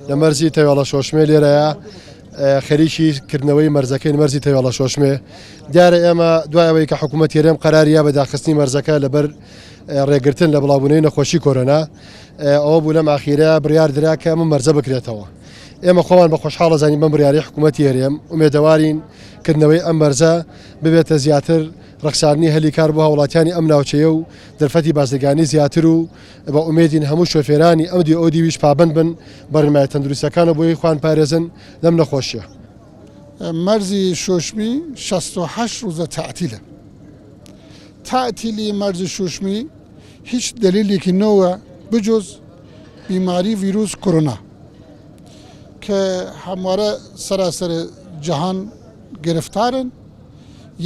لمرزي تيوالا شوشمي ليريا خەریکی کردنەوەی مەرزەکەی مەرزی تەواڵە شۆشمێ دیارە ئێمە دوایەوەی کە حکوومەت هێرێم قەراریە بە داخستنی مەرزەکە لەبەر ڕێگرتن لە بڵاوبوونەوەی نەخۆشی کۆرۆنا ئەوە بوو لەم ئاخیرە بڕیار درا کە ئەمە مەرزە بکرێتەوە. ئێمە خۆمان بە خۆشحاڵە زانین بەم بڕیاری حکوومەتی هێرێم ئومێدەوارین کردنەوەی ئەم مەرزە ببێتە زیاتر ڕەخساندنی هەلیکار بۆ هاوڵاتیانی ئەم ناوچەیە و دەرفەتی بازرگانی زیاتر و بە ئومێدین هەموو شۆفێرانی ئەم ئەودیویش پابند بن بە ڕێنمای تەندروستەکانە بۆی خوان پارێزن لەم نەخۆشیە. مەرزی شۆشمی 68 ڕۆژە تعتیلە. تعتیلی مەرزی شۆشمی هیچ دلیلێکی نەوە بجۆز بیماری ڤیرۆس کۆرۆنا کە هەموارە سەراسەر جەهان گرفتارن.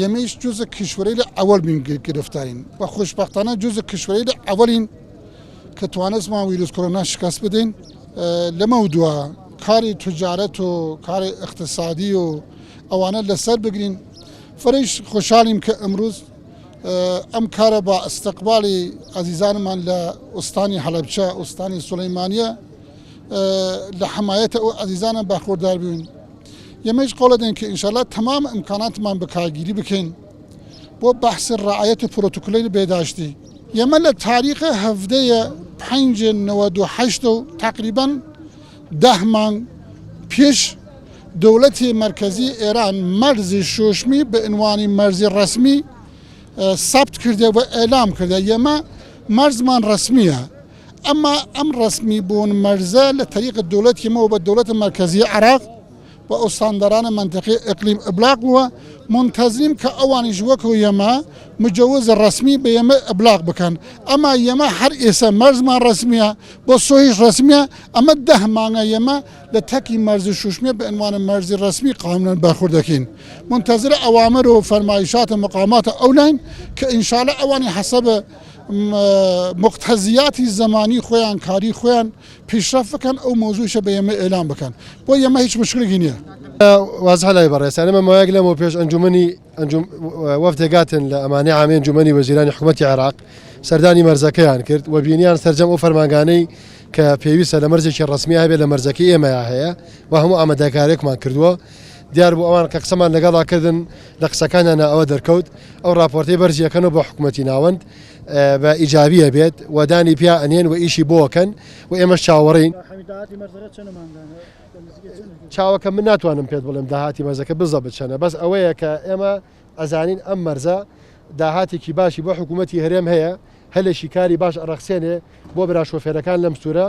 یەمەش جزء کشوری اول بین گرفتارین و خوشبختانه جزء کشوری اولین که توانست ما ویروس کرونا شکست بدین. لموضوع کار تجارت و کار اقتصادی و اوانه لسر بگیرین. فرش خوشحالیم که امروز ام کار با استقبال عزیزان من لاستانی حلبچه استانی سلیمانیه لحمایت او عزیزان برخوردار بین. یمیش قول دین که انشالله تمام امکانات من بکارگیری بکن با بحث رعایت پروتکلی بهداشتی. یمل تاریخ هفته 598 تقریبا 10 ماه پیش دولت مرکزی ایران مرز شوشمی به عنوان مرز رسمی ثبت کرده و اعلام کرده. یما مرز من رسمیه اما ام رسمی بون مرزه لطریق دولت یما و به دولت مرکزی عراق و استانداران منطقه اقلیم ابلاغ و منتظریم که اوانی جوک و یما مجوز رسمی به یما ابلاغ بکن. اما یما هر اسم مرز ما رسمیه با صحیح رسمیه اما 10 ماه یما لتکی مرز شوشمیه به عنوان مرز رسمی قانونا برخورد کن. منتظر اوامر و فرمایشات مقامات اولین که ان شاء الله اوانی حسب مقتضیات زمانی خویان کاری خویان پیشرفت بکن او موضوعش به یما اعلام بکن. با یما هیچ مشکلی نیست. واضح لا يبرز أنا ما يقلم وبيش أنجمني وفد لأمانة عامين أنجمني وزيران حكومة العراق سرداني مرزكيان كرت وبينيان ترجم أفرمانجاني كبيويس لمرزك الرسمية هي لمرزكية ما هي وهم أمد كاريك ما كردوا ديار بو أمان كقسمان لقضاء كذن لقسكان أنا أودر كود أو رابورتي برزي كانوا بحكومتي ناوند بإيجابية بيت وداني بيا أنين وإيشي بوكن وإما الشاورين چاوەکە من ناتوانم پێت بڵێم داهاتی مەرزەکە بزەبت چەنە بەس ئەوەیە کە ئێمە ئەزانین ئەم مەرزە داهاتێکی باشی بۆ حکوومەتی هەرێم هەیە هەلێکی کاری باش ئەڕەخسێنێ بۆ برا شۆفێرەکان لەم سوورە